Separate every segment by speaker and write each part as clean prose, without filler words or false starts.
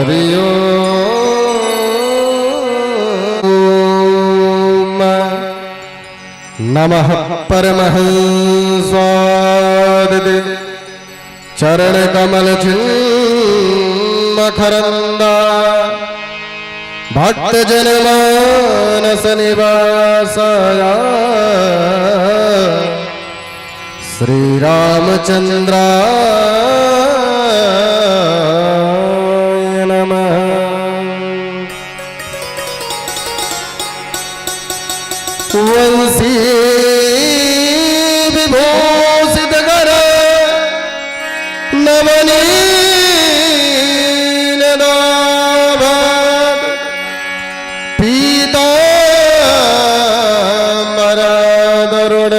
Speaker 1: हरि ओम नमः परमहंसादिदे चरण कमल चिन्मकरंदा भक्त जन मानस निवासाया श्री रामचंद्राय नमः। वंशी विभूषित कर नवनीन दाभट पीताम्बरा दरुण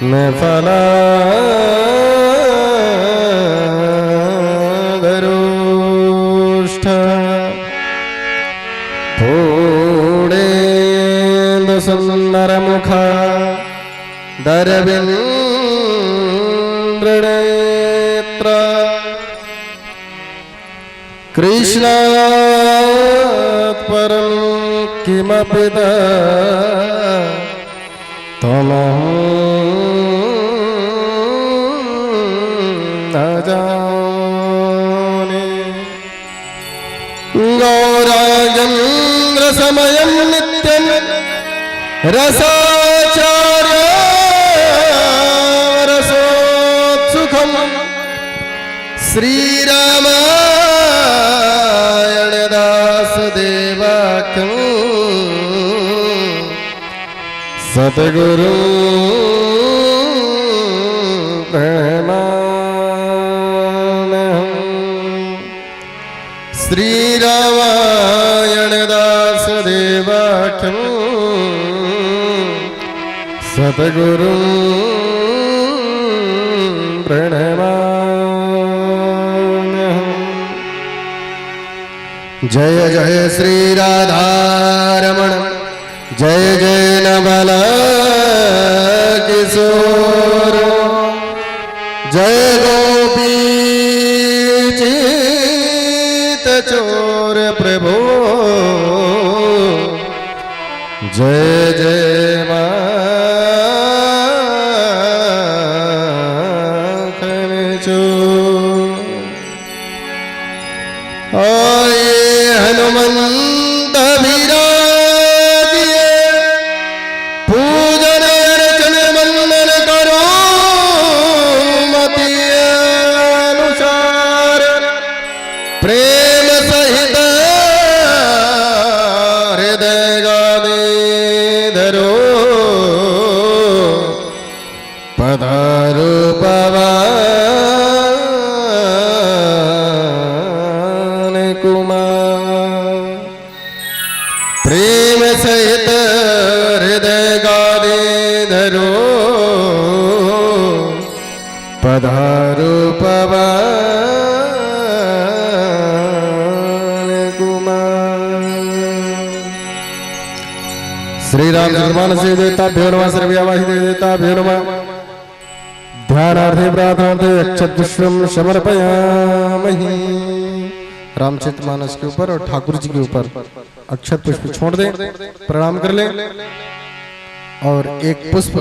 Speaker 1: में फला दरुष्ठ पूर्णेन्दु सुंदर मुख दरविन्द्रनेत्र कृष्णात् परं किमपि न जाने। गौरागेन्द्र समयं नित्यं रसाचार्य रसोत्सुकं श्रीरामायण दासदेवाख्यं सद्गुरु श्रीरामायण दासदेवाख्यं सद्गुरु प्रणमाम्यहम्। जय जय श्री राधारमण जय जय नवल किशोर जय गोपी चोर प्रभो जय जय माखन चोर। आए हनुमंत विराजिए पूजन अर्चन वंदन करो मति अनुसार प्रेम सहित हृदय गाने धरो पधारो पवन कुमार। प्रेम सहित हृदय गाने धरो पधारो पवन श्री रामचंद्रमानस देवताभ्यो नमः सर्वव्यावाहि देवताभ्यो नमः। ध्यानार्थे प्रार्थनार्थे अक्षतपुष्पं समर्पयामहि। रामचरितमानस के ऊपर और ठाकुर जी के ऊपर अक्षत पुष्प छोड़ दें, प्रणाम कर लें और एक पुष्प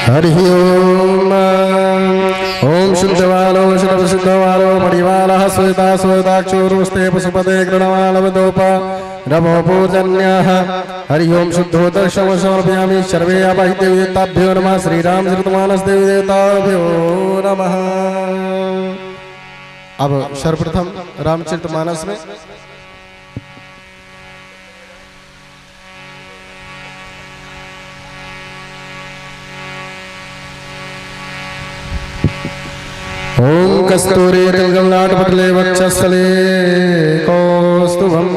Speaker 1: हरि ओम। ओम शुद्धवालो शुद्धवालो मणिवालः श्वेता श्वेताक्षोरुस्ते पशुपते गृणवालवदोप नमो पूजन्यः। हरि ओम शुद्धोदर्शम समर्पयामि। सर्वे आवाहि देवताभ्यो नमः। श्रीरामचरितमानस देवी देवताभ्यो नमः। अब सर्वप्रथम रामचरितमानस में ओम कस्तूरी तिलगमलाटपटले वक्षस्थले कौस्तुभं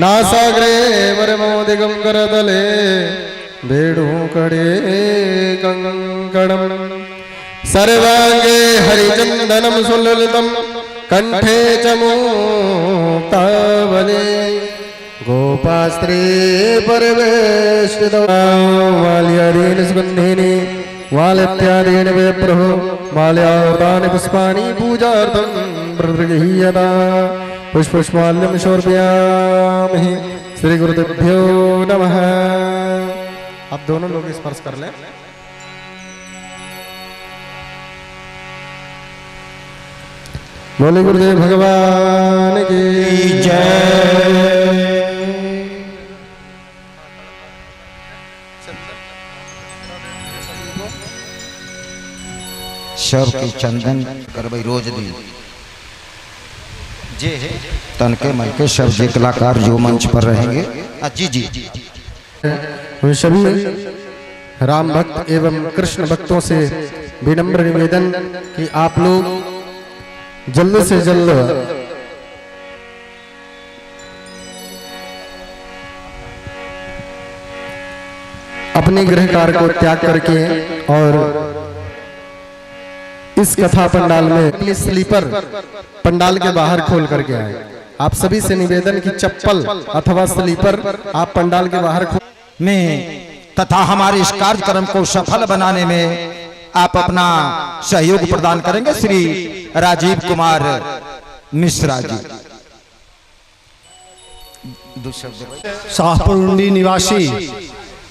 Speaker 1: नासाग्रे वरमोदिगं करतले बेडुकड़े कंकणं सर्वांगे हरिचंदनम सुललितम कंठे च मुक्तावली गोपास्त्री परिवेष्टितो माल्यादीन सुगंधिनी माल्यात्यादीन विप्रभो माल्यावृतानि पुष्पाणि पूजार्थं प्रगृह्यता पुष्पमाल्यं समर्पयामि। श्री गुरुदेवभ्यो नमः। आप दोनों लोग स्पर्श कर लें। बोले गुरुदेव भगवान की जय।
Speaker 2: सब की चंदन करबई रोज दी जे है तन के मन के सब जे कलाकार जो मंच पर रहेंगे। जी जी
Speaker 1: सभी राम भक्त एवं कृष्ण भक्तों से विनम्र निवेदन कि आप लोग जल्द से जल्द अपने गृह कार्य को त्याग करके और इस कथा पंडाल में अपने स्लीपर पंडाल के बाहर खोल करके आए। आप सभी से निवेदन कि चप्पल अथवा स्लीपर आप पंडाल के बाहर
Speaker 2: में तथा हमारे इस कार्यक्रम को सफल बनाने में आप अपना सहयोग प्रदान करेंगे। श्री राजीव कुमार मिश्रा जी।
Speaker 3: शाहपुर निवासी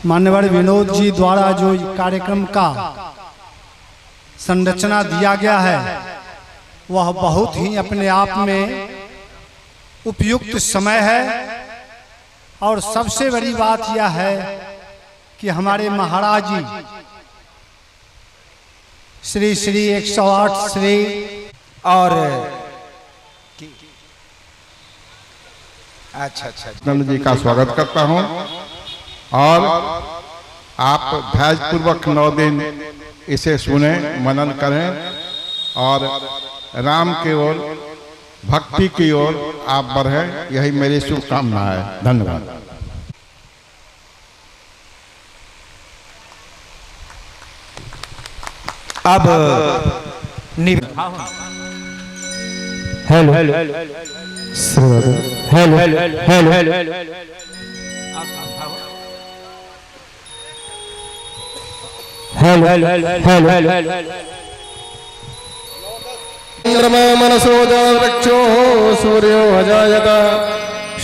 Speaker 3: मान्यवर विनोद जी द्वारा जो कार्यक्रम का संरचना दिया गया है वह बहुत ही अपने आप में उपयुक्त समय है। और सबसे बड़ी बात यह है कि हमारे महाराज जी श्री श्री 108 श्री और
Speaker 4: अच्छा नंद जी का स्वागत करता हूं और आप धैर्यपूर्वक 9 दिन इसे सुने, मनन करें और राम की ओर भक्ति की ओर आप बढ़ें, यही मेरी शुभकामना है। धन्यवाद।
Speaker 2: अब
Speaker 1: hello hello hello hello hello चंद्रमा मनसो वृक्षो सूर्यो अजायत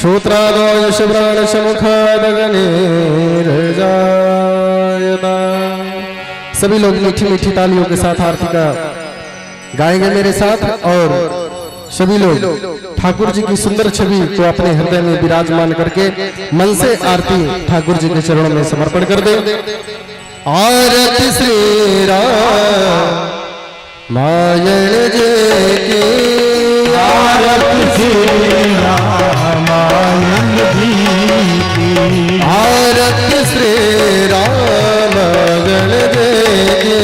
Speaker 1: श्रोत्रादो यशुभ्राणशमुखादगनीरजायत। सभी लोग मीठी मीठी तालियों के साथ आरती का गाएंगे मेरे साथ और सभी लोग ठाकुर जी की सुंदर छवि को अपने हृदय में विराजमान करके मन से आरती ठाकुर जी के चरणों में समर्पण कर दे। आरती श्री रामायण जी की, आरती श्री रामायण जी की, आरती श्री रामायण जी की,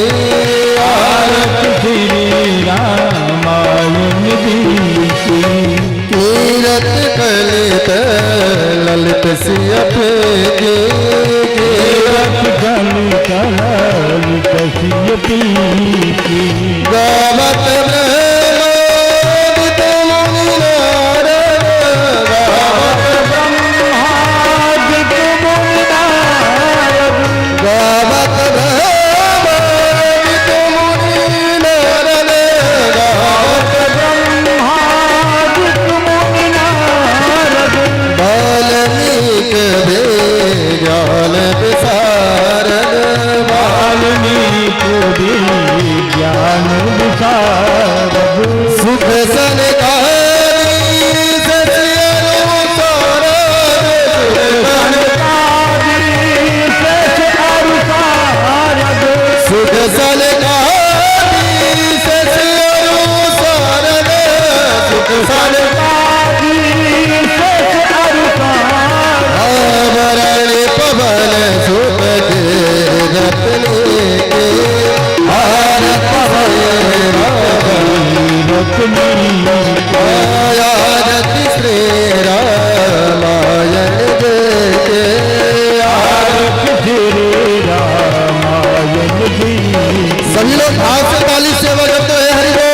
Speaker 1: आरती श्री रामायण जी की। कीरत कलित ललित सियत की, गावत ब्रह्मादित मुनि नारद, गावत ब्रह्मादित मुनि नारद, गावत ब्रह्मादित मुनि नारद, गावत ब्रह्मादित मुनि नारद। वाल्मीकि ज्ञान विशारद, ज्ञान विशारद। सुख सनकारि सुख सनकारि सुख सनकारि आवरण पवन सुख के रत्ने के, आरत श्री रामायण जी के, आरती श्री रामायण जी। सभी लोग भाव से ताली सेवा करते हुए हरि बोल।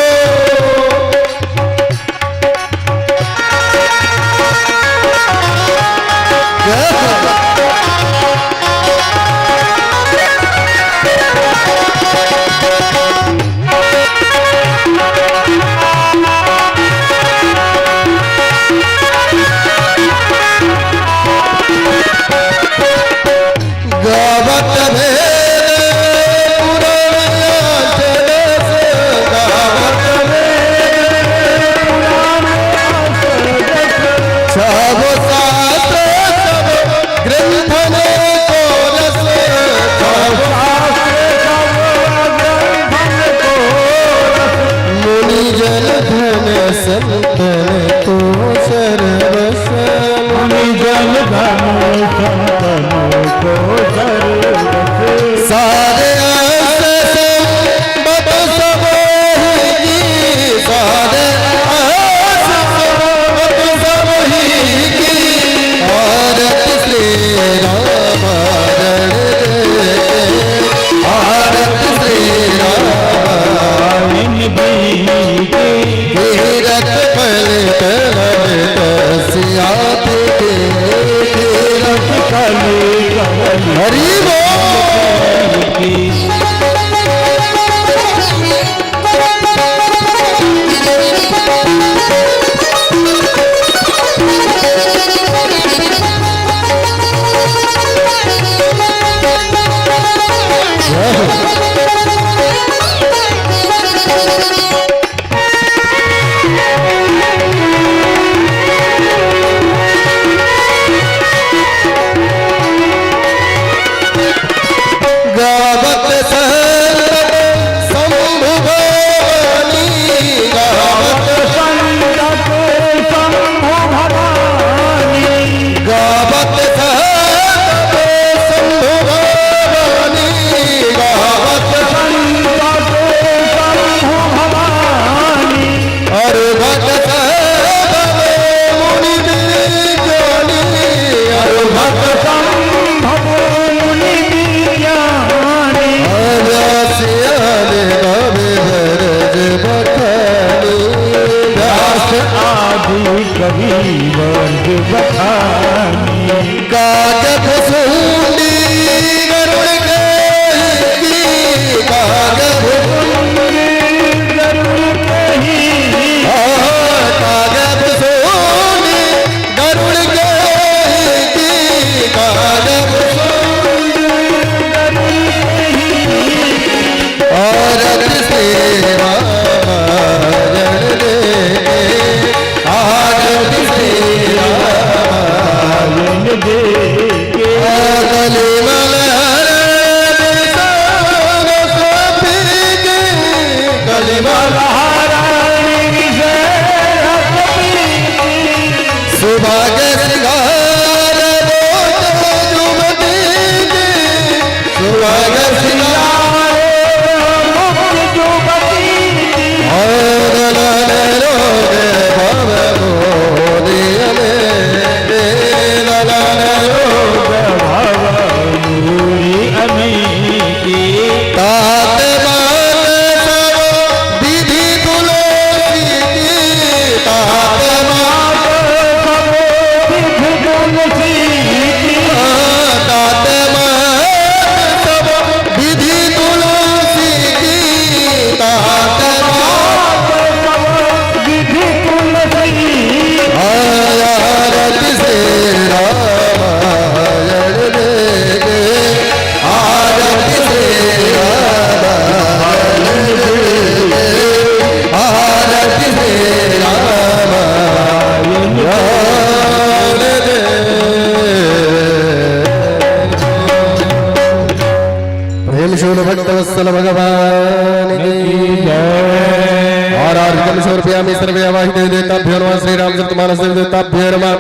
Speaker 1: भक्तवत्सल भगवान की जय। और आरती शोरप्यामी सर्वे अवाहि देवताभ्यो नमः। श्री रामचरितमानस देवताभ्यो नमः।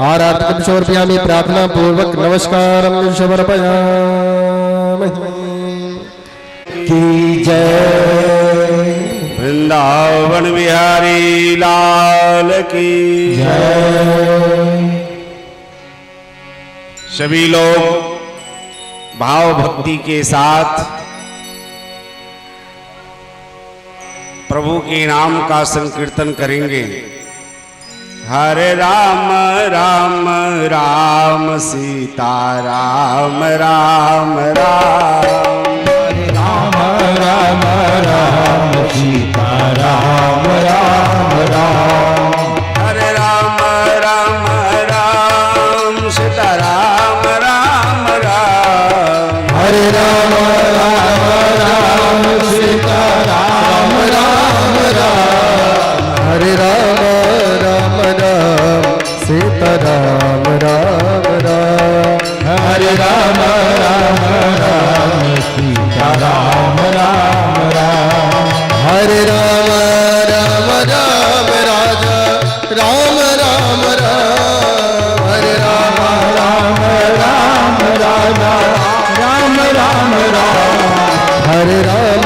Speaker 1: और आरती शोरप्यामी प्रार्थना पूर्वक नमस्कारं समर्पयामि की जय।
Speaker 5: वृंदावन बिहारी लाल की
Speaker 1: जय।
Speaker 5: सभी लोग भाव भक्ति के साथ प्रभु के नाम का संकीर्तन करेंगे। हरे राम राम राम सीता राम राम राम,
Speaker 2: राम राम राम सीता राम राम राम,
Speaker 5: हरे राम राम राम सीता राम राम राम,
Speaker 2: हरे राम राम राम सीता राम राम राम,
Speaker 1: हरे राम राम राम सीता राम राम राम,
Speaker 2: हरे राम राम राम सीता राम राम राम,
Speaker 1: हरे राम राम राम राजा राम राम राम, हरे राम
Speaker 2: राम राम राजा राम राम राम,
Speaker 1: हरे राम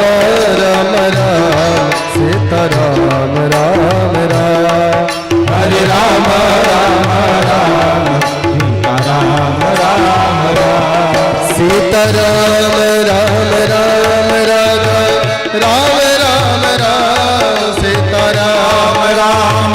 Speaker 1: राम राम सीता राम राम राम,
Speaker 2: हरे राम राम राम सीता राम राम राम,
Speaker 1: सीता राम राम राम राजा राम राम राम, सीता राम
Speaker 2: राम राम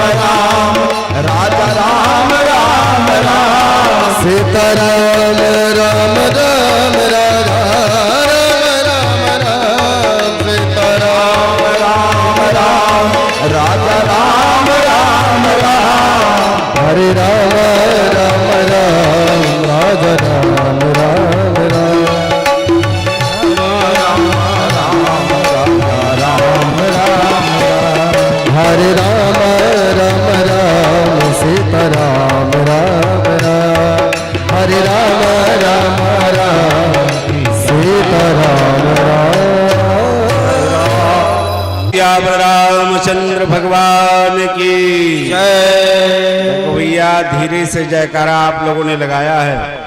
Speaker 2: राजा राम राम राम,
Speaker 1: सीता राम राम राम राजा राम राम राम, सीता राम
Speaker 2: राम राम राजा राम राम राम,
Speaker 1: हरे राम राम राम राजा राम राम राम, हरे राम राम राम सीता राम राम राम, हरे राम राम राम सीता राम राम।
Speaker 5: रामचंद्र भगवान की जय। भैया धीरे से जयकारा आप लोगों ने लगाया है।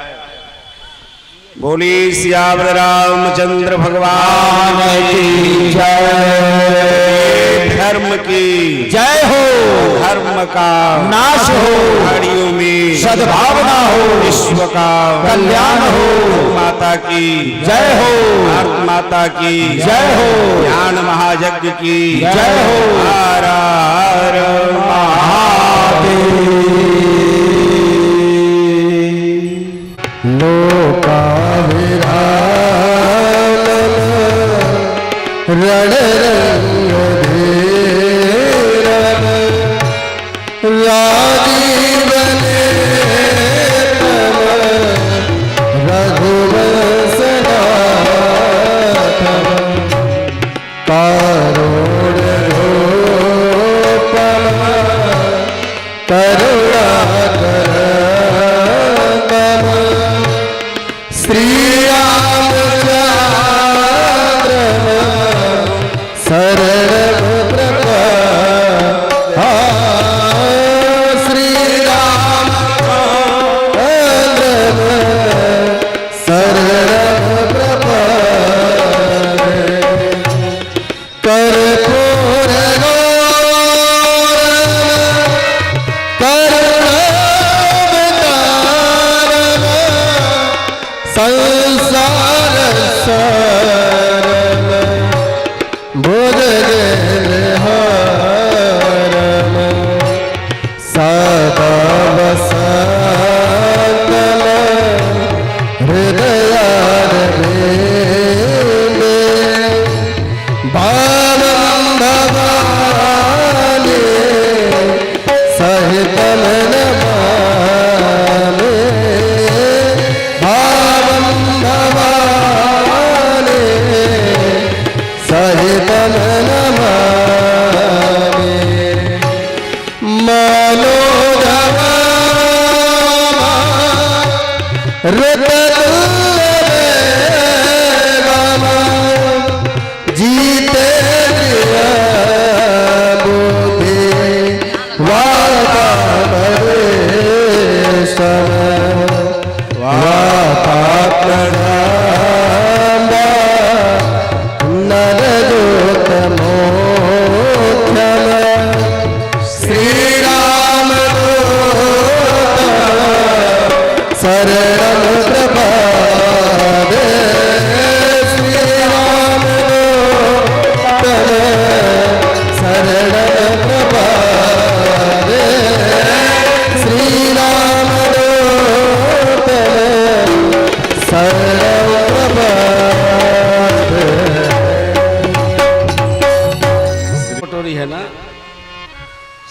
Speaker 5: बोली सियावर रामचंद्र भगवान की जय। धर्म की
Speaker 2: जय हो,
Speaker 5: धर्म का
Speaker 2: नाश हो,
Speaker 5: घड़ियों में
Speaker 2: सद्भावना हो,
Speaker 5: विश्व का
Speaker 2: कल्याण हो,
Speaker 5: माता की
Speaker 2: जय हो,
Speaker 5: भारत माता की
Speaker 2: जय हो,
Speaker 5: ज्ञान महायज्ञ की
Speaker 2: जय हो,
Speaker 5: हर हर
Speaker 2: महादेव।
Speaker 1: लोका रण रंग धीरन राजीव नेतन रघुवंश नाथन करुण रूपम करुणाकर श्री राम चंद्र सर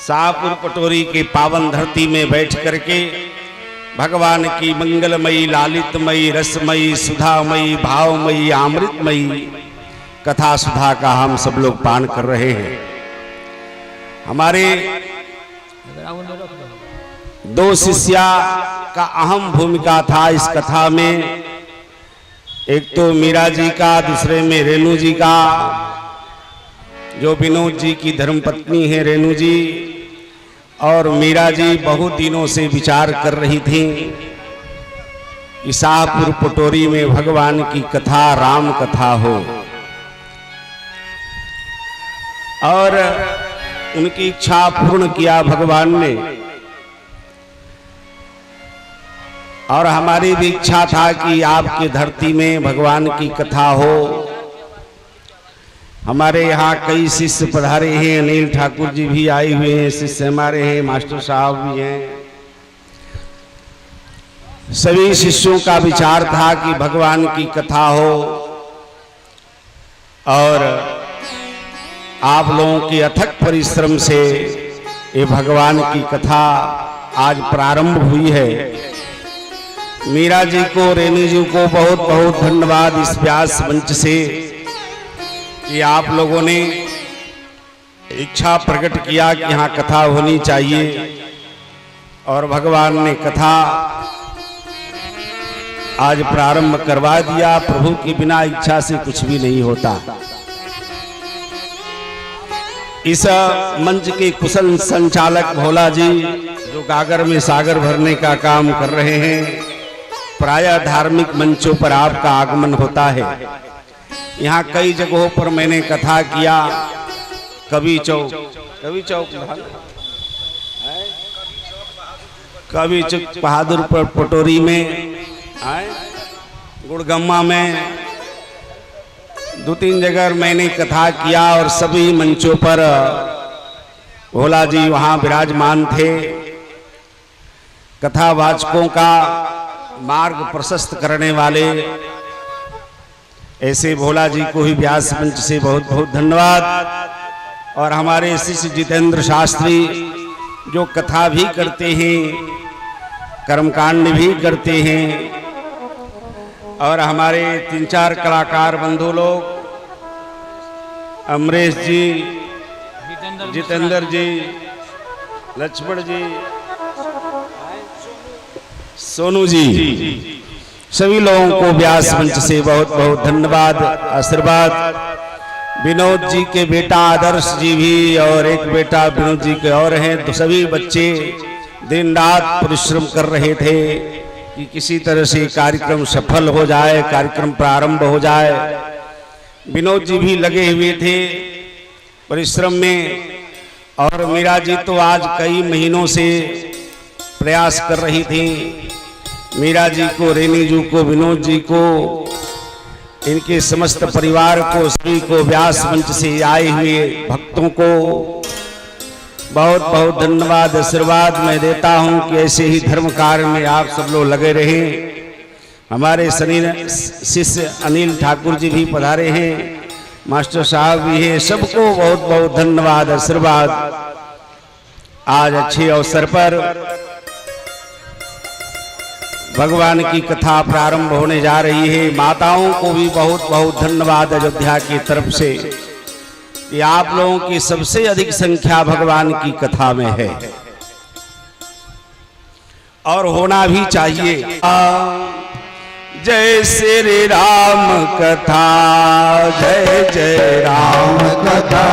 Speaker 5: शाहपुर पटोरी के पावन धरती में बैठ करके भगवान की मंगलमयी, लालितमयी, रसमयी, सुधामयी, भावमयी, अमृतमयी कथा सुधा का हम सब लोग पान कर रहे हैं। हमारे दो शिष्या का अहम भूमिका था इस कथा में, एक तो मीरा जी का, दूसरे में रेणु जी का, जो विनोद जी की धर्मपत्नी है रेणु जी। और मीरा जी बहुत दिनों से विचार कर रही थी कि शाहपुर पटोरी में भगवान की कथा, राम कथा हो, और उनकी इच्छा पूर्ण किया भगवान ने। और हमारी भी इच्छा था कि आपकी धरती में भगवान की कथा हो। हमारे यहाँ कई शिष्य पधारे हैं, अनिल ठाकुर जी भी आए हुए हैं, शिष्य हमारे हैं, मास्टर साहब भी हैं। सभी शिष्यों का विचार था कि भगवान की कथा हो, और आप लोगों के अथक परिश्रम से ये भगवान की कथा आज प्रारंभ हुई है। मीरा जी को, रेणु जी को बहुत बहुत धन्यवाद इस व्यास मंच से कि आप लोगों ने इच्छा प्रकट किया कि यहाँ कथा होनी चाहिए, और भगवान ने कथा आज प्रारंभ करवा दिया। प्रभु की बिना इच्छा से कुछ भी नहीं होता। इस मंच के कुशल संचालक भोला जी, जो गागर में सागर भरने का काम कर रहे हैं, प्रायः धार्मिक मंचों पर आपका आगमन होता है। यहाँ कई जगहों पर मैंने कथा किया, कवि चौक बहादुरपुर पटोरी में, गुड़गम्मा में, 2-3 जगह मैंने कथा किया, और सभी मंचों पर भोला जी वहाँ विराजमान थे। कथावाचकों का मार्ग प्रशस्त करने वाले ऐसे भोला जी को ही व्यास मंच से बहुत बहुत धन्यवाद। और हमारे शिष्य जितेंद्र शास्त्री, जो कथा भी करते हैं, कर्मकांड भी करते हैं, और हमारे 3-4 कलाकार बंधु लोग, अमरेश जी, जितेंद्र जी, लक्ष्मण जी, सोनू जी, सभी लोगों को व्यास मंच से बहुत बहुत धन्यवाद, आशीर्वाद। विनोद जी के बेटा आदर्श जी भी, और एक बेटा विनोद जी के और हैं, तो सभी बच्चे दिन रात परिश्रम कर रहे थे कि किसी तरह से कार्यक्रम सफल हो जाए, कार्यक्रम प्रारंभ हो जाए। विनोद जी भी लगे हुए थे परिश्रम में, और मीरा जी तो आज कई महीनों से प्रयास कर रही थी। मीरा जी को, रेणु जी को, विनोद जी को, इनके समस्त परिवार को, सभी को, व्यास मंच से आए हुए भक्तों को बहुत बहुत धन्यवाद, आशीर्वाद मैं देता हूं कि ऐसे ही धर्म कार्य में आप सब लोग लगे रहें। हमारे शिष्य अनिल ठाकुर जी भी पधारे हैं, मास्टर साहब भी हैं, सबको बहुत बहुत धन्यवाद, आशीर्वाद। आज अच्छे अवसर पर भगवान की कथा प्रारंभ होने जा रही है। माताओं को भी बहुत बहुत धन्यवाद अयोध्या की तरफ से कि आप लोगों की सबसे अधिक संख्या भगवान की कथा में है, और होना भी चाहिए। जय श्री राम कथा, जय जय राम कथा,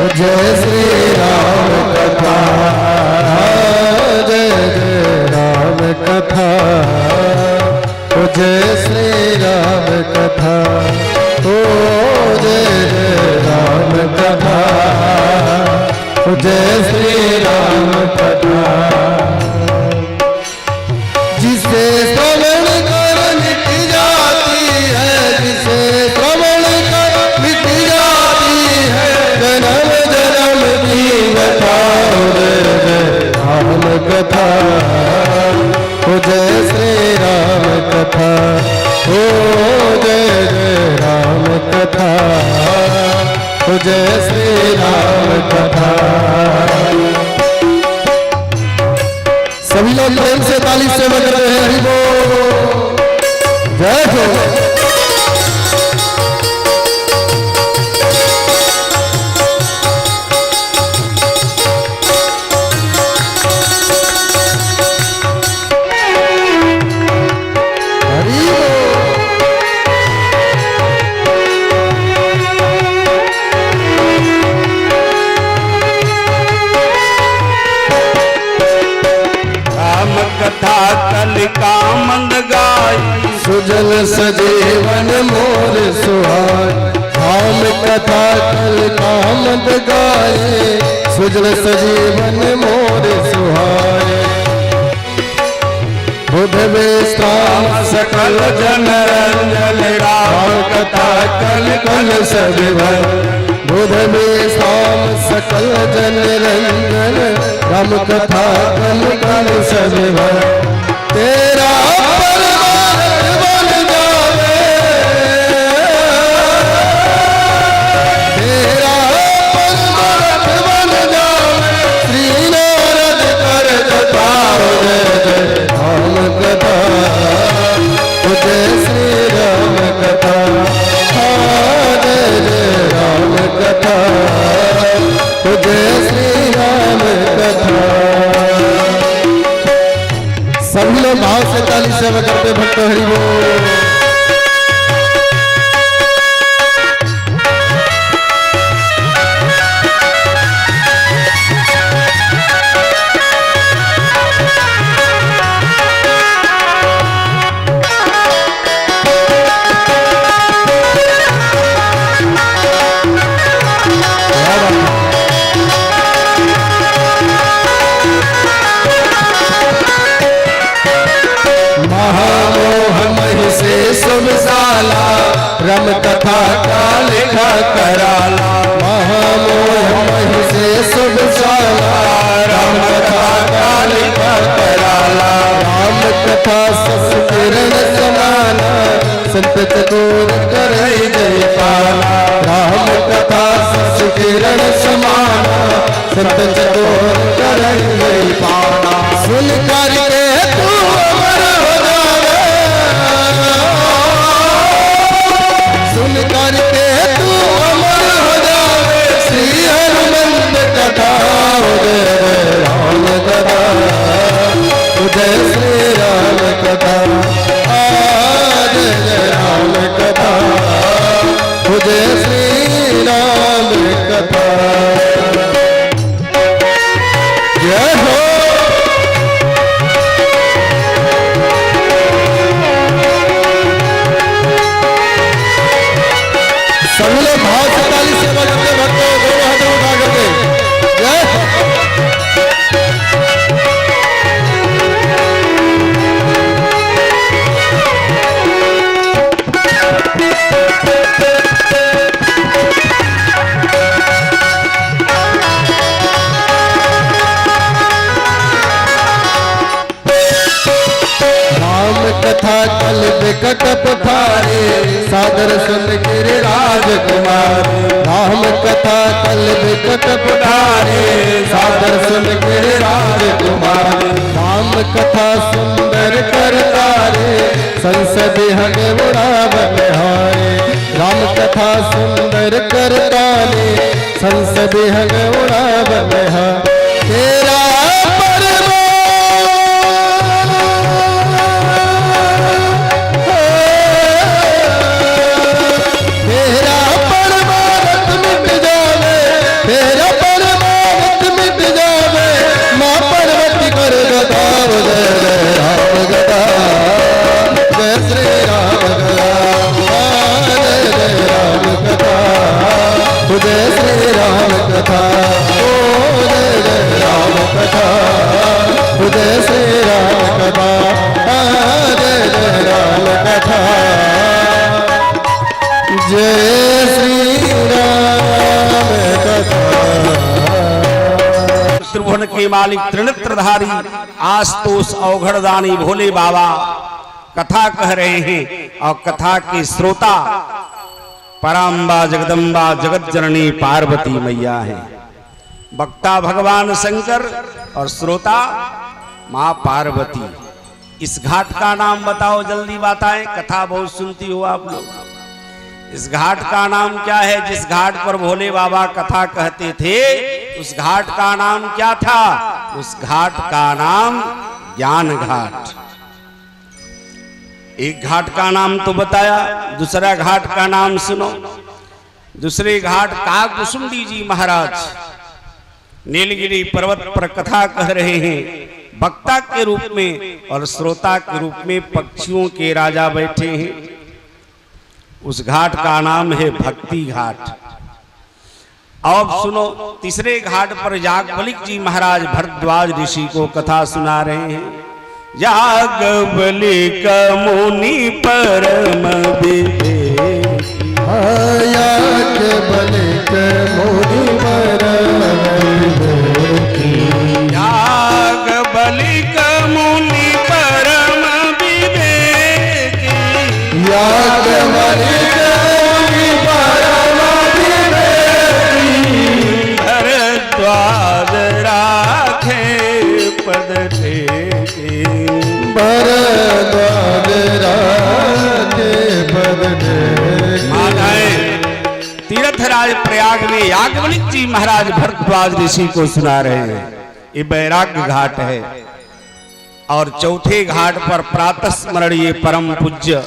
Speaker 1: जय श्री राम कथा, जय जय राम कथा, ओ जय श्री राम कथा, ओ जय जय राम कथा, ओ जय श्री राम कथा। जिसे श्रवण कर मिट जाती है, जिसे श्रवण कर मिट जाती है, जन्म जन्म की व्यथा, जय जय राम कथा, ओ जय श्री राम कथा, ओ जय जय राम कथा, ओ हो जय श्री राम कथा। सभी लोग प्रेम से ताली से बज रहे हैं, हरि बोल, जय हो।
Speaker 5: कथा कल कामंद गाय
Speaker 1: सुजल सजीवन मोर सुहाय। राम कथा कल कामद गाए सुजल सजीवन मोर सुहाय। बुध विश्राम
Speaker 5: सकल जन रंजन राम
Speaker 1: कथा कल कल सजीवन। बुध विश्राम सकल जन रंजन राम कथा कल कल सजीवन। तेरा परमार्थ बन जावे, तेरा परमार्थ बन जावे। श्री नारद कर कथा जय जय राम कथा, जय श्री राम कथा, जय जय राम कथा, जय श्री राम कथा। सभी लोग भाव से ताली सेवा करते भक्त हरि बोल। रम कथा का लेखा कराला। महामोह मही से शुभ साला राम कथा का लेखा कराला। राम कथा सस किरण समाना संत चतुर करे जय पाला। राम कथा सस किरण समाना संत चतुर करे जय पाला। सुन करके तू अमर हो जावे, सुन करके तू अमर हो जावे। श्री हनुमंत कथा जय राम कथा, जय श्री राम कथा, जय जय राम कथा, जय श्री राम कथा, जय हो। सभी लोग भाव से ताली सेवा करते भक्तों दोनों हाथों उठा करके जय हो। कथा कल बिकट पठारे सादर सुन गिरि राजकुमार। राम कथा कल बिकट पठारे सादर सुन गिरि राजकुमार। राम कथा सुंदर कर तारे संसद हग उड़ावन हारे। राम कथा सुंदर कर तारे संसद हग उड़ावन हारे। तेरा जय श्री राम कथा, जय जय राम कथा, जय श्री राम कथा, जय जय राम कथा, जय श्री राम कथा।
Speaker 5: त्रिभुवन के मालिक त्रिनेत्रधारी आशुतोष अवघड़दानी भोले बाबा कथा कह रहे हैं और कथा के श्रोता पराम्बा जगदम्बा जगत जननी पार्वती मैया है। वक्ता भगवान शंकर और श्रोता माँ पार्वती। इस घाट का नाम बताओ, जल्दी बताएं, कथा बहुत सुनती हो आप लोग। इस घाट का नाम क्या है? जिस घाट पर भोले बाबा कथा कहते थे उस घाट का नाम क्या था? उस घाट का नाम ज्ञान घाट। एक घाट का नाम तो बताया, दूसरा घाट का नाम सुनो। दूसरे घाट काकुसुंडी जी महाराज नीलगिरी पर्वत पर कथा कह रहे हैं, वक्ता के रूप में और श्रोता के रूप में पक्षियों के राजा बैठे हैं। उस घाट का नाम है भक्ति घाट। अब सुनो, तीसरे घाट पर याज्ञवल्क्य जी महाराज भरद्वाज ऋषि को कथा सुना रहे हैं। याज्ञवल्क्य मुनि परम विवेकी,
Speaker 1: याज्ञवल्क्य मुनि परम विवेकी,
Speaker 5: याज्ञवल्क्य मुनि परम विवेकी,
Speaker 1: याज्ञवल्क्य मुनि परम विवेकी,
Speaker 5: भरद्वाज राखे पद टेके,
Speaker 1: भरद्वाज राखे पद टेके।
Speaker 5: माताएं तीर्थराज प्रयाग में याज्ञवल्क्य जी महाराज भरद्वाज ऋषि को सुना रहे हैं। ये बैराग्य घाट है। और चौथे घाट पर प्रातः स्मरणीय परम पूज्य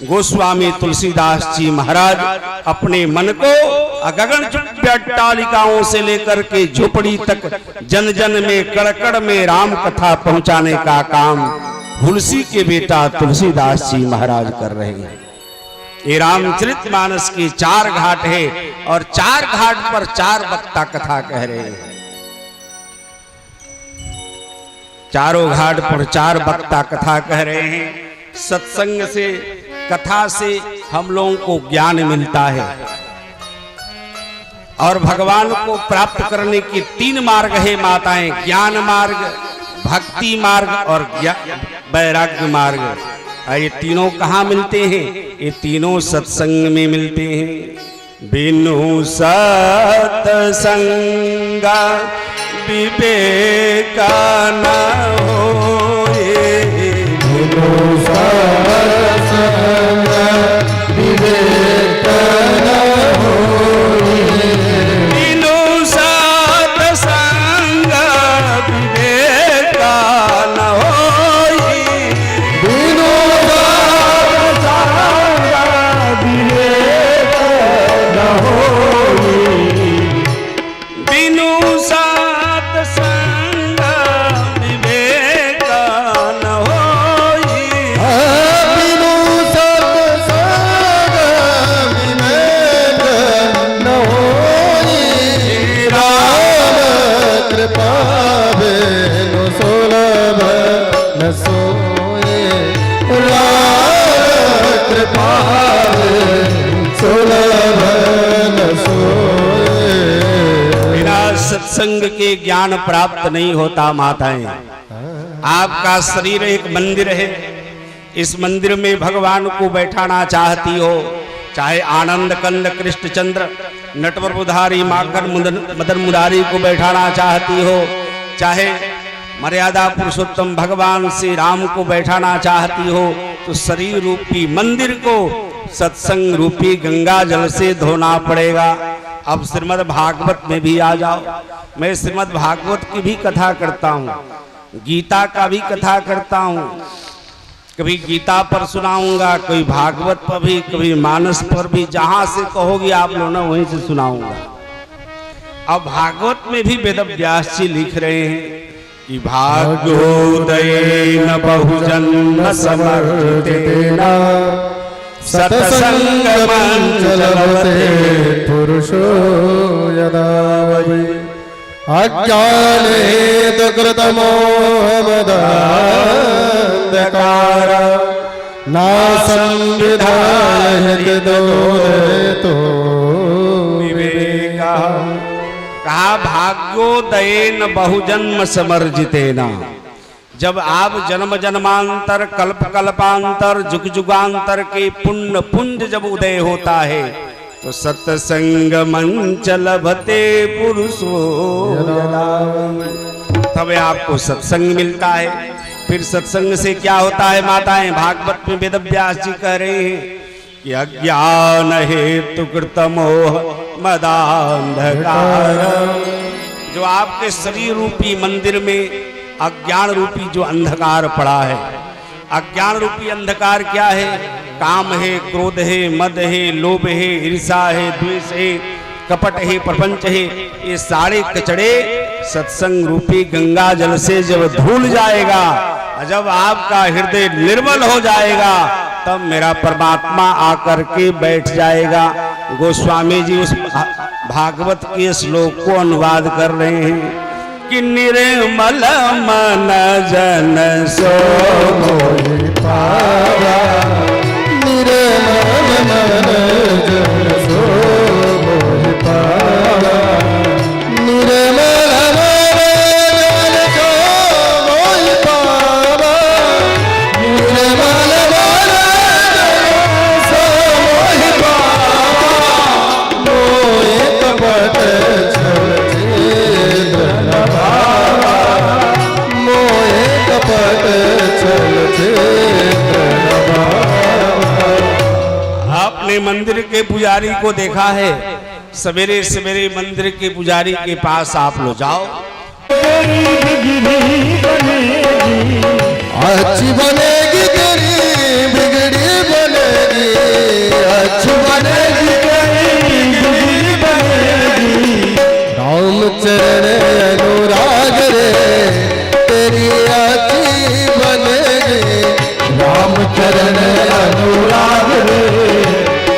Speaker 5: गोस्वामी तुलसीदास जी महाराज अपने मन को गगन अट्टालिकाओं से लेकर के झोपड़ी तक जन जन में कड़कड़ में राम कथा पहुंचाने का काम तुलसी के बेटा तुलसीदास जी महाराज कर रहे हैं। ये रामचरितमानस के 4 घाट है और 4 घाट पर 4 वक्ता कथा कह रहे हैं। चारों घाट पर 4 वक्ता कथा कह रहे हैं। सत्संग से, कथा से हम लोगों को ज्ञान मिलता है और भगवान को प्राप्त करने के 3 मार्ग है माताएं, ज्ञान मार्ग, भक्ति मार्ग और वैराग्य मार्ग। ये तीनों कहाँ मिलते हैं? ये तीनों सत्संग में मिलते हैं। बिनु सत्संगा विवेका न होए,
Speaker 1: बिनु सत्संग विवेका न होए,
Speaker 5: बिनु सत्संग विवेका न होए,
Speaker 1: बिनु सत्संग विवेका न होए,
Speaker 5: बिनु सत्संग विवेका न होए,
Speaker 1: बिनु सत्संग विवेका न होए। राम कृपा बिनु सुलभ न सोए, राम कृपा बिनु सुलभ न सोए।
Speaker 5: बिना सत्संग के ज्ञान प्राप्त नहीं होता माताएं। आपका शरीर एक मंदिर है। इस मंदिर में भगवान को बैठाना चाहती हो, चाहे आनंद कंद कृष्णचंद्र नटवर बुधारी माखन मदन मुरारी को बैठाना चाहती हो, चाहे मर्यादा पुरुषोत्तम भगवान श्री राम को बैठाना चाहती हो, तो शरीर रूपी मंदिर को सत्संग रूपी गंगा जल से धोना पड़ेगा। अब श्रीमद् भागवत में भी आ जाओ। मैं श्रीमद् भागवत की भी कथा करता हूँ, गीता का भी कथा करता हूँ। कभी गीता पर सुनाऊंगा, कोई भागवत पर भी, कभी मानस पर भी, जहां से कहोगे आप लोग ना वहीं से सुनाऊंगा। अब भागवत में भी वेद व्यास जी लिख रहे हैं कि भाग्योदयेन बहुजन्म समर्थितेन
Speaker 1: सत्संगमं चलते पुरुषो यदा वै अज्ञाने तु कृतमोहमदान्धकार नासं विधाय दोतो
Speaker 5: विवेका। कहा भाग्योदयेन बहुजन्म समर्जितेन। जब आप जन्म जन्मांतर कल्प कल्पांतर जुग जुगांतर के पुण्य पुंज जब उदय होता है, तो सत्संग मंच लभते पुरुषो यदा। तब आपको सत्संग मिलता है। फिर सत्संग से क्या होता है माताएं? भागवत में वेद व्यास जी कह रहे हैं कि अज्ञान हेतु कृत मोह मदांधकार। जो आपके शरीर रूपी मंदिर में अज्ञान रूपी जो अंधकार पड़ा है, अज्ञान रूपी अंधकार क्या है? काम है, क्रोध है, मद है, लोभ है, ईर्षा है, द्वेष है, कपट है, प्रपंच है। ये सारे कचड़े सत्संग रूपी गंगा जल से जब धुल जाएगा, जब आपका हृदय निर्मल हो जाएगा, तब मेरा परमात्मा आकर के बैठ जाएगा। गोस्वामी जी उस भागवत के श्लोक को अनुवाद कर रहे हैं कि निर्मल मन जन सो मोहि पावा,
Speaker 1: निर्मल मन जन सो मोहि पावा, निर्मल मन जन सो मोहि पावा, निर्मल मन जन सो मोहि पावा, मोहि कपट छल छिद्र न भावा, मोहि कपट छल छिद्र न भावा।
Speaker 5: आपने मंदिर के पुजारी को देखा है? सवेरे सवेरे मंदिर के पुजारी के पास आप लो जाओ,
Speaker 1: अच्छी बनेगी तेरी बिगड़ी बनेगी, अच्छी बनेगी तेरी बिगड़ी बनेगी, राम चरण अनुराग रे तेरी अच्छी बनेगी, राम चरण अनुराग रे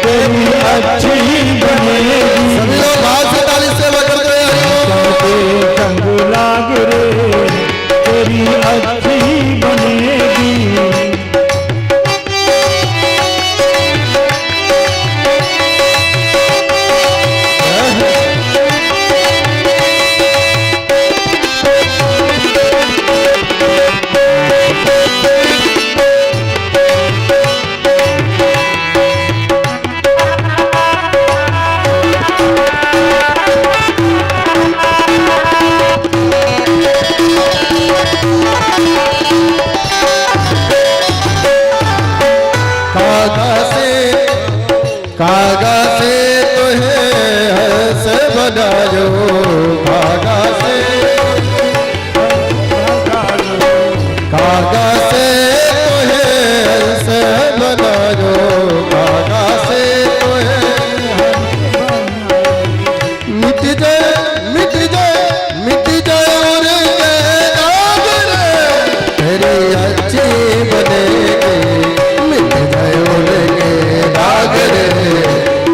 Speaker 1: तेरी अच्छी बनेगी। सभी लोग भाव से ताली सेवा करते हैं।
Speaker 6: संग लाग रे तेरी अच्छी बनेगी।
Speaker 1: कागा से तो है हंस बनायो, कागा से कागा से तो है हंस बनायो, कागा से तो है मिट जाए मिट जाए मिट जाए और दाग रे तेरी अच्छी बनेगी, मिट जाए और दाग रे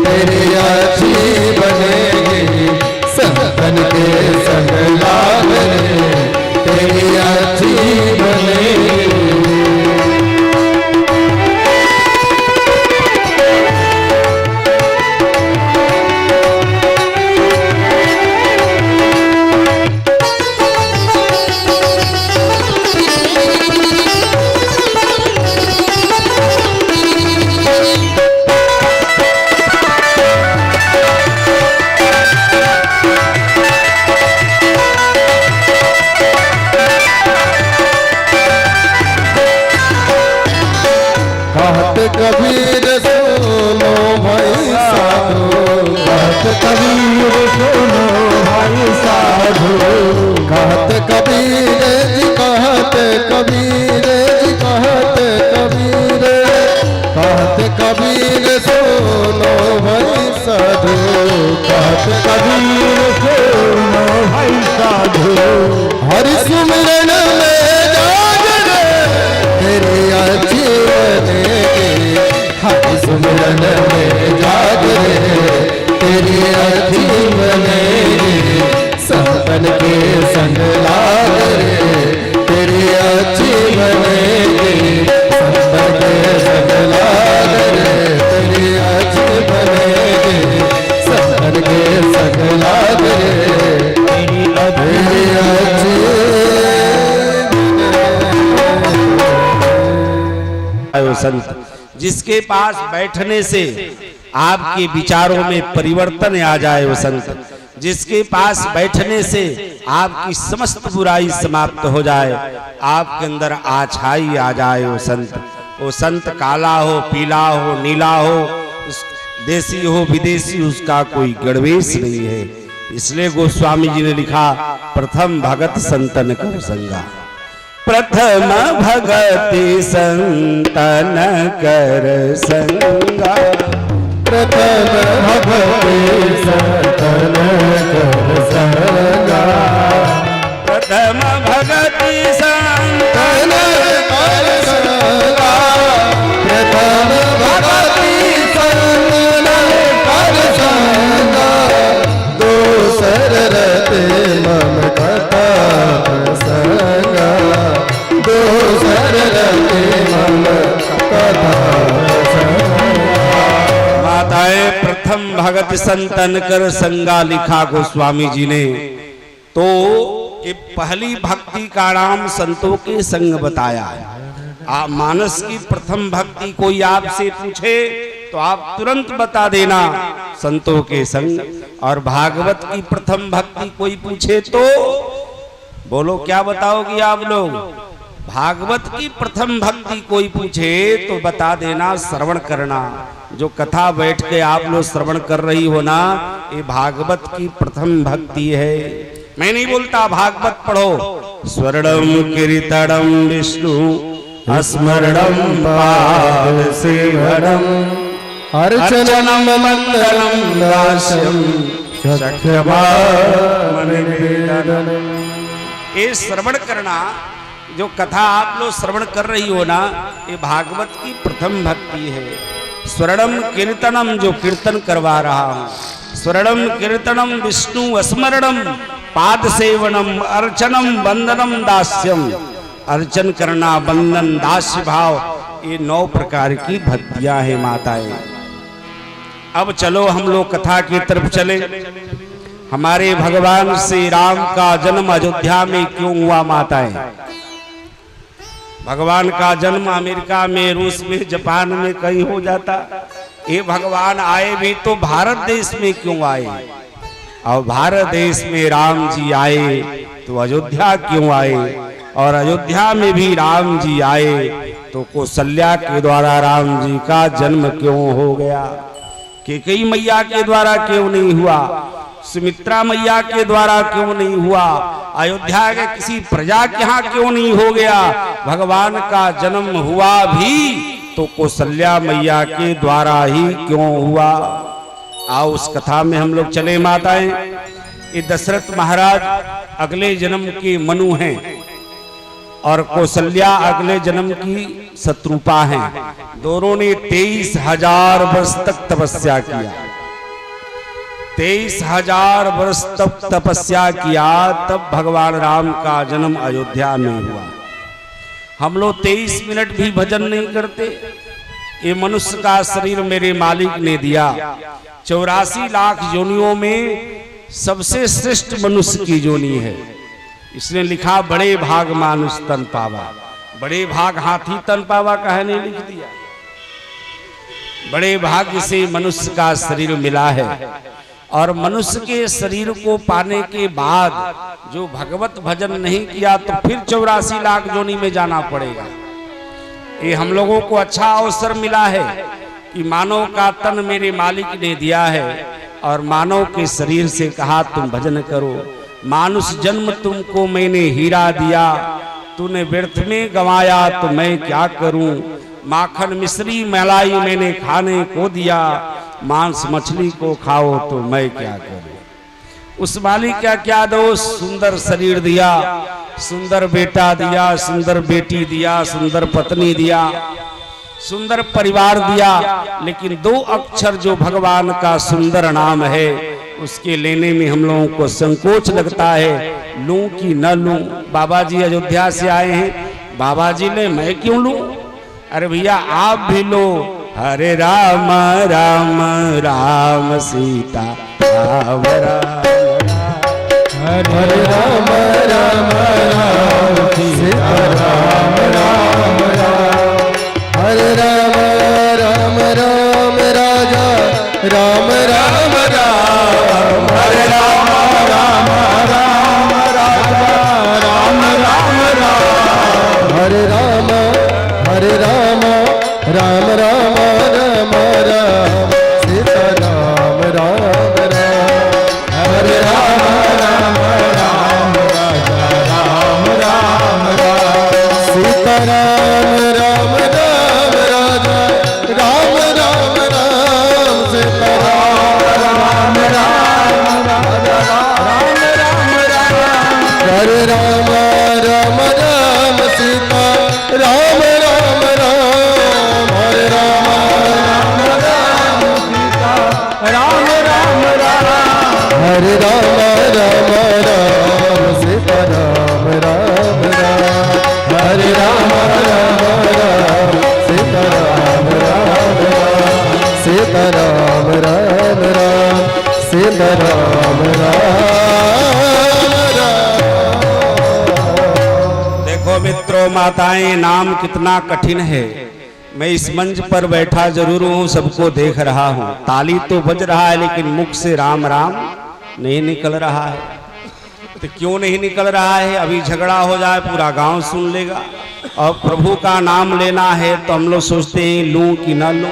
Speaker 1: तेरी अच्छी बनेगी, संतन के संग लाग रे तेरी अच्छी बनेगी। कहत कबीर सुनो भाई साधु, कहत कबीर सुनो भाई साधु, कहत कबीर जी कहत कबीर जी कहत कबीर, कहत कबीर सुनो भाई साधु, कहत कबीर सुनो भाई साधु, हरि सुमिरन में जाग रे तेरी अच्छी बनेगी, हरि सुमिरन में जाग रे तेरी अच्छी बनेगी, संतन के संग लाग रे तेरी अच्छी बनेगी, संतन के संग लाग रे तेरी अच्छी बनेगी, संतन के संग लाग रे तेरी अच्छी।
Speaker 5: संत जिसके पास बैठने से आपके विचारों में परिवर्तन आ जाए वसंत, जिसके पास बैठने से आपकी समस्त बुराई समाप्त हो जाए, आपके अंदर आछाई आ जाए वसंत। वो संत काला हो, पीला हो, नीला हो, देसी हो, विदेशी, उसका कोई गणवेश नहीं है। इसलिए गोस्वामी जी ने लिखा, प्रथम भगत संतन कर संगा। प्रथम भगति संतन कर संगा,
Speaker 1: प्रथम भगति संतन कर संगा,
Speaker 5: प्रथम भगति संतन
Speaker 1: कर संगा, प्रथम भगति संतन कर संगा, दोसर रते मम कथा प्रसंगा, दोसर रते मम कथा
Speaker 5: माताएं प्रथम भगत संतन कर संगा लिखा गोस्वामी जी ने। तो ये पहली भक्ति का नाम संतों के संग बताया है। मानस की प्रथम भक्ति कोई आपसे पूछे तो आप तुरंत बता देना संतों के संग, और भागवत की प्रथम भक्ति कोई पूछे तो बोलो क्या बताओगी आप लोग? भागवत की प्रथम भक्ति कोई पूछे तो बता देना श्रवण करना। जो कथा बैठ के आप लोग श्रवण कर रही हो ना, ये भागवत की प्रथम भक्ति है। मैं नहीं बोलता भागवत पढ़ो। स्वर्णम कीर्तनम विष्णु स्मरणम पाद सेवनम
Speaker 1: अर्चनम मंगलम दास्यम शक्यमान निवेदनम।
Speaker 5: ये श्रवण करना, जो कथा आप लोग श्रवण कर रही हो ना, ये भागवत की प्रथम भक्ति है। स्वर्णम कीर्तनम, जो कीर्तन करवा रहा हूं, स्वर्णम कीर्तनम विष्णु स्मरणम पाद सेवनम अर्चनम वंदनम दास्यम। अर्चन करना, वंदन, दास्य भाव, ये 9 प्रकार की भक्तियां हैं माताएं। अब चलो हम लोग कथा की तरफ चले। हमारे भगवान श्री राम का जन्म अयोध्या में क्यों हुआ माताएं? भगवान का जन्म अमेरिका में, रूस में, जापान में कहीं हो जाता। ये भगवान आए भी तो भारत देश में क्यों आए? और भारत देश में राम जी आए तो अयोध्या क्यों आए? और अयोध्या में भी राम जी आए तो कौशल्या के द्वारा राम जी का जन्म क्यों हो गया? कैकेयी मैया के द्वारा क्यों नहीं हुआ? सुमित्रा मैया के द्वारा क्यों नहीं हुआ? अयोध्या के किसी प्रजा के यहाँ क्यों नहीं हो गया? भगवान का जन्म हुआ भी तो कौशल्या मैया के द्वारा ही क्यों हुआ? आओ उस कथा में हम लोग चले माताएं। ये दशरथ महाराज अगले जन्म के मनु हैं और कौशल्या अगले जन्म की शत्रुपा हैं। दोनों ने 23,000 वर्ष तक तपस्या किया। 23,000 वर्ष तक तपस्या किया, तब भगवान राम का जन्म अयोध्या में हुआ। हम लोग 23 मिनट भी भजन नहीं करते। ये मनुष्य का शरीर मेरे मालिक ने दिया। 84 लाख योनियों में सबसे श्रेष्ठ मनुष्य की योनि है। इसने लिखा, बड़े भाग मानुष तन पावा। बड़े भाग हाथी तन पावा कहने लिख दिया। बड़े भाग्य से मनुष्य का शरीर मिला है। और मनुष्य के शरीर को पाने के बाद जो भगवत भजन नहीं किया तो फिर 84 लाख योनि में जाना पड़ेगा। ये हम लोगों को अच्छा अवसर मिला है कि मानव का तन मेरे मालिक ने दिया है और मानव के शरीर से कहा तुम भजन करो। मानुष जन्म तुमको मैंने हीरा दिया, तूने व्यर्थ में गंवाया तो मैं क्या करूं। माखन मिश्री मलाई मैंने खाने को दिया, मांस मछली को खाओ तो मैं क्या करूं। उस मालिक का क्या दोष? सुंदर शरीर दिया, सुंदर बेटा दिया, सुंदर बेटी दिया, सुंदर पत्नी दिया, सुंदर परिवार दिया। लेकिन 2 अक्षर जो भगवान का सुंदर नाम है उसके लेने में हम लोगों को संकोच लगता है। लूं कि न लूं? बाबा जी अयोध्या से आए हैं, बाबा जी ने, मैं क्यों लूं? अरे भैया आप भी लो। हरे राम राम राम सीता राम राम,
Speaker 1: हरे राम राम राम सीता राम राम राम, हरे राम राम राम राजा राम राम राम हरे राम राम राम राम राम राम राम हरे राम राम राम राम राम सीता राम राम राम हरे राम राम राम राम राम राम सीता राम राम राम राजा राम राम राम सीता राम राम राम राजा राम राम राम हरे राम राम राम सीता राम राम राम हरे राम राम राम सीता राम राम राम हरे राम राम राम सीता राम राम राम हरे राम राम राम सीता राम राम राम सीता राम राम राम सीता राम राम राम।
Speaker 5: देखो मित्रों माताएं, नाम कितना कठिन है। मैं इस मंच पर बैठा जरूर हूँ, सबको देख रहा हूँ, ताली तो बज रहा है लेकिन मुख से राम राम नहीं निकल रहा है। तो क्यों नहीं निकल रहा है? अभी झगड़ा हो जाए पूरा गांव सुन लेगा। और प्रभु का नाम लेना है तो हम लोग सोचते हैं लूं कि ना लूं,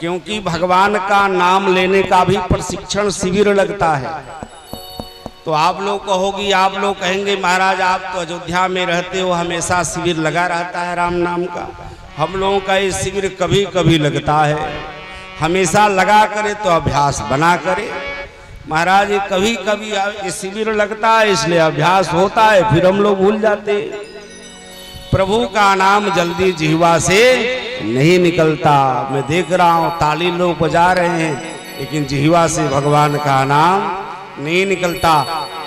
Speaker 5: क्योंकि भगवान का नाम लेने का भी प्रशिक्षण शिविर लगता है। तो आप लोग कहोगी, आप लोग कहेंगे महाराज आप तो अयोध्या में रहते हो, हमेशा शिविर लगा रहता है राम नाम का। हम लोगों का ये शिविर कभी कभी लगता है, हमेशा लगा करे तो अभ्यास बना करे। महाराज ये कभी कभी ये शिविर लगता है इसलिए अभ्यास होता है, फिर हम लोग भूल जाते। प्रभु का नाम जल्दी जिह्वा से नहीं निकलता। मैं देख रहा हूँ ताली लोग बजा रहे हैं लेकिन जिह्वा से भगवान का नाम नहीं निकलता।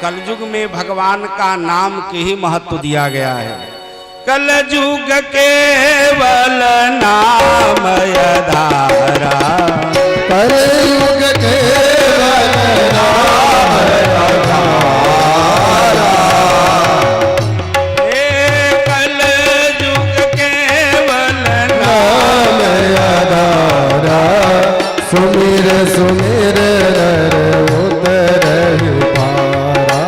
Speaker 5: कलयुग में भगवान का नाम के ही महत्व दिया गया है। कलयुग केवल नाम आधारा,
Speaker 1: कलयुग केवल नाम आधारा,
Speaker 5: कलयुग केवल
Speaker 1: नाम आधारा, सुमिर सुमिर नर उतरहि पारा,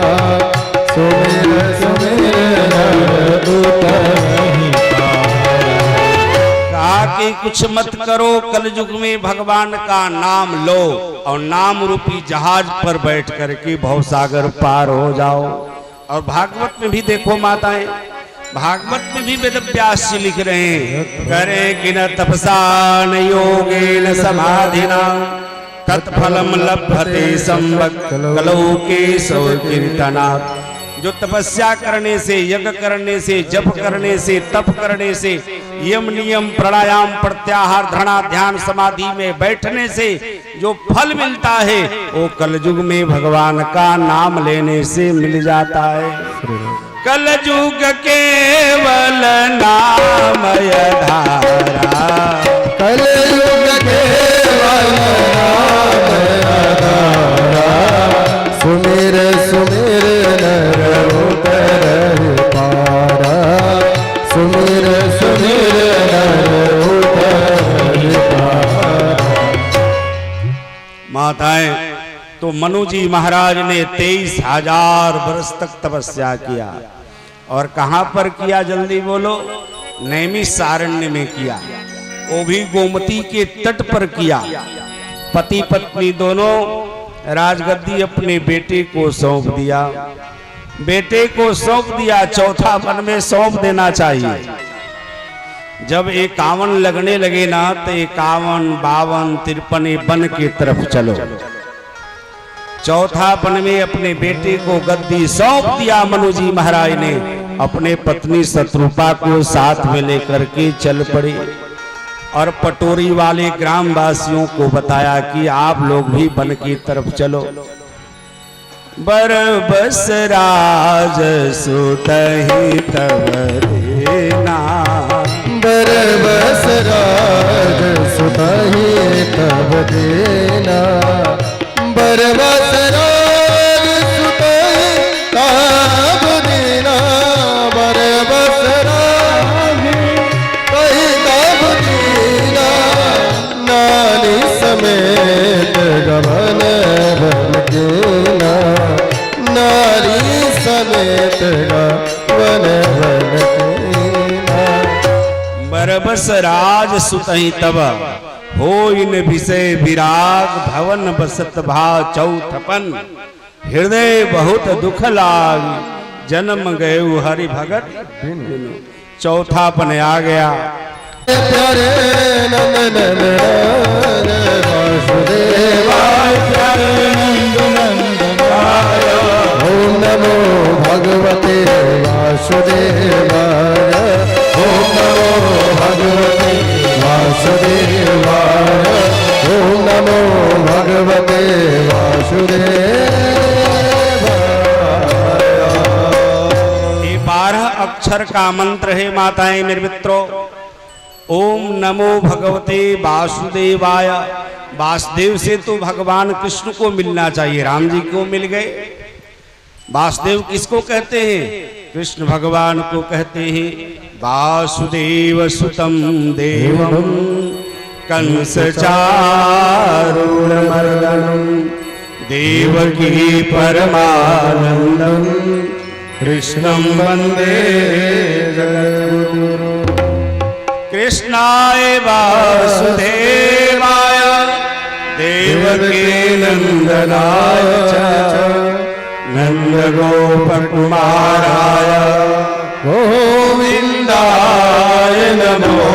Speaker 1: सुमिर सुमिर नर उतरहि पारा।
Speaker 5: कहा कि कुछ मत करो, कलयुग में भगवान का नाम लो और नाम रूपी जहाज पर बैठ करके भवसागर पार हो जाओ। और भागवत में भी देखो माताएं, भागवत में भी वेद व्यास जी लिख रहे हैं, करे किन तपसा न योगेन समाधिना तत्फलम लभते संवत् कलौके सौ कीर्तनात्। जो तपस्या करने से, यज्ञ करने से, जप करने से, तप करने से, यम नियम प्राणायाम प्रत्याहार धारणा ध्यान समाधि में बैठने से जो फल मिलता है वो कलयुग में भगवान का नाम लेने से मिल जाता है। कलयुग केवल नाम आधारा,
Speaker 1: कलयुग केवल नाम आधारा, सुमिर सुमिर नर उतरहि पारा, सुमिर सुमिर नर उतरहि पारा।
Speaker 5: माताएं, तो मनु जी महाराज ने 23,000 वर्ष तक तपस्या किया। और कहां पर किया जल्दी बोलो? नैमिषारण्य में किया, वो भी गोमती के तट पर किया। पति पत्नी दोनों राजगद्दी अपने बेटे को सौंप दिया, बेटे को सौंप दिया। चौथा वन में सौंप देना चाहिए। जब 51 लगने लगे ना तो 51, 52, 53 वन की तरफ चलो। चौथा वन में अपने बेटे को गद्दी सौंप दिया। मनु जी महाराज ने अपने पत्नी शत्रुपा को साथ में लेकर के चल पड़े और पटोरी वाले ग्रामवासियों को बताया कि आप लोग भी वन की तरफ चलो। बरबस राज सुतहि तब देना,
Speaker 1: बरबस राज सुतहि तब देना, बरबस राज सुतहि तब देना, बरबस राज कही तब देना, नानी समेत वन वन कीना नारी समेत वन वन कीना।
Speaker 5: बरबस राज सुतहि तब हो इन विषय विराग भवन बसत भा चौथपन हृदय बहुत दुख लाग जन्म गए हरि भगत बिनु। चौथापन आ गया।
Speaker 1: प्यारे नंदन वासुदेवाय प्यारे नंदनंदनाय ओम नमो भगवते वासुदेवाय ओम नमो भगवते वासुदेवाय ओम नमो भगवते वासुदेवाय।
Speaker 5: ये 12 अक्षर का मंत्र है माताएं मेरे मित्रों। ओम नमो भगवते वासुदेवाय। वासुदेव से तो भगवान कृष्ण को मिलना चाहिए, राम जी क्यों मिल गए? वासुदेव किसको कहते हैं? कृष्ण भगवान को कहते हैं वासुदेव सुतम देवम कंस चारूरमर्दनम देवकी परमानंदम कृष्णं वंदे जगद्गुरु। कृष्णाय वासुदेवाय देवकी नंदनाय च नंदगोपकुमाराय गोविंदाय नमो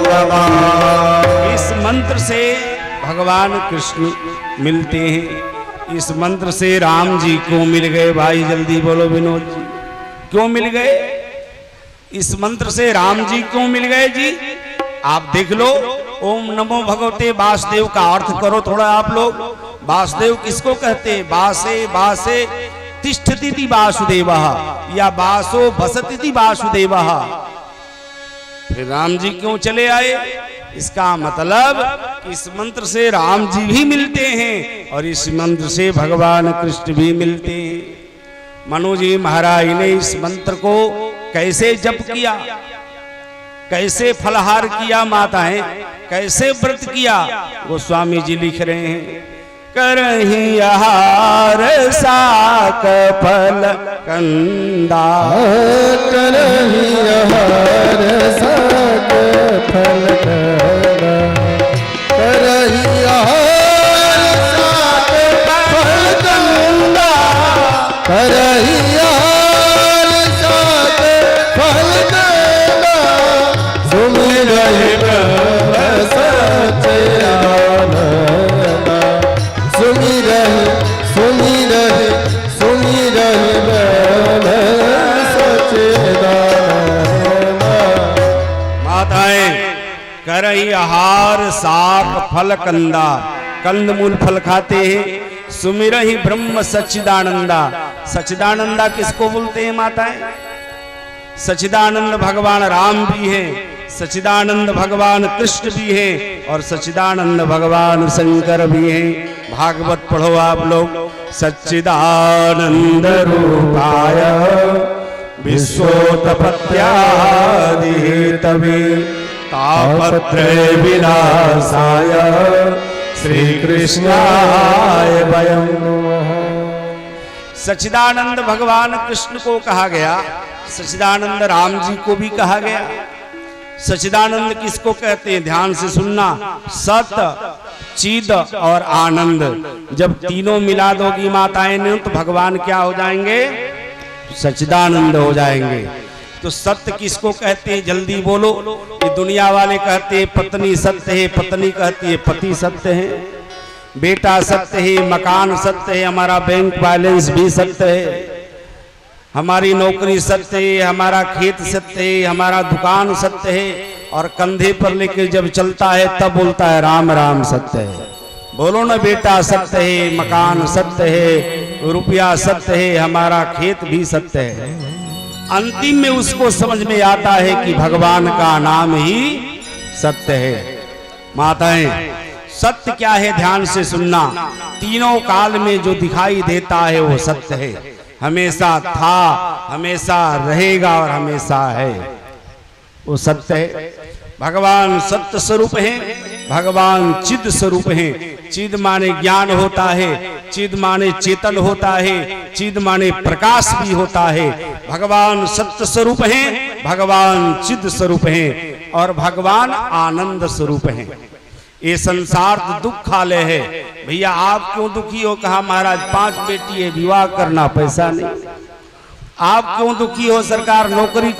Speaker 5: नमः। इस मंत्र से भगवान कृष्ण मिलते हैं। इस मंत्र से राम जी को मिल गए। भाई जल्दी बोलो विनोद जी, क्यों मिल गए? इस मंत्र से राम जी क्यों मिल गए जी? आप देख लो। ओम नमो भगवते वासुदेव का अर्थ करो थोड़ा आप लोग। वासुदेव किसको कहते हैं? बासे बासे तिष्ठति वासुदेवः या बासो बसति वासुदेवः। फिर राम जी क्यों चले आए? इसका मतलब इस मंत्र से राम जी भी मिलते हैं और इस मंत्र से भगवान कृष्ण भी मिलते हैं। मनु जी महाराज ने इस मंत्र को कैसे जप किया, कैसे फलहार किया माताएं, कैसे व्रत किया, गोस्वामी जी लिख रहे हैं। करहि आहार साक फल कंदा
Speaker 1: करहि आहार साक फल कंदा करहि आहार साक फल कंदा करहि आहार साक फल कंदा सुमिरहि ब्रह्म सच्चिदानंद सुमिरहि सुमिरहि सुमिरहि ब्रह्म सच्चिदानंद।
Speaker 5: माताएं करहि आहार साक फल कंदा, कंद मूल फल खाते हैं। सुमिरहि ब्रह्म सच्चिदानंदा। सच्चिदानंदा किसको बोलते हैं माताएं? सच्चिदानंद भगवान राम भी हैं, सच्चिदानंद भगवान कृष्ण भी हैं और सच्चिदानंद भगवान शंकर भी हैं। भागवत पढ़ो आप लोग। सच्चिदानंद रूपाय विश्वोत्पत्त्यादि हेतवे तापत्रय विनाशाय श्री कृष्णाय वयं नमः। सच्चिदानंद भगवान कृष्ण को कहा गया, सच्चिदानंद राम जी को भी कहा गया। सच्चिदानंद किसको कहते हैं? ध्यान से सुनना। सत, चिद और आनंद जब तीनों मिला दोगी माताएं ने तो भगवान क्या हो जाएंगे? सच्चिदानंद हो जाएंगे। तो सत्य किसको कहते हैं? जल्दी बोलो। ये दुनिया वाले कहते हैं पत्नी सत्य है, पत्नी कहती है पति सत्य है, बेटा सत्य है, मकान सत्य है, हमारा बैंक बैलेंस भी सत्य है, हमारी नौकरी सत्य है, हमारा खेत सत्य है, हमारा दुकान सत्य है। और कंधे पर लेकर जब चलता है तब बोलता है राम राम सत्य है। बोलो ना बेटा सत्य है, मकान सत्य है, रुपया सत्य है, हमारा खेत भी सत्य है। अंतिम में उसको समझ में आता है कि भगवान का नाम ही सत्य है। माताएं सत्य क्या है? ध्यान से सुनना। तीनों काल में जो दिखाई देता है वो सत्य है। हमेशा था, हमेशा रहेगा और हमेशा है, वो सत्य है। भगवान सत्य स्वरूप हैं, भगवान चिद स्वरूप हैं। चिद माने ज्ञान होता है, चिद माने चेतन होता है, चिद माने प्रकाश भी होता है। भगवान सत्य स्वरूप हैं, भगवान चिद स्वरूप हैं और भगवान आनंद स्वरूप हैं। ये संसार तो दुखालय है। भैया आप क्यों दुखी हो? कहा महाराज 5 बेटी है, विवाह करना पैसा नहीं। आप क्यों दुखी हो? सरकार नौकरी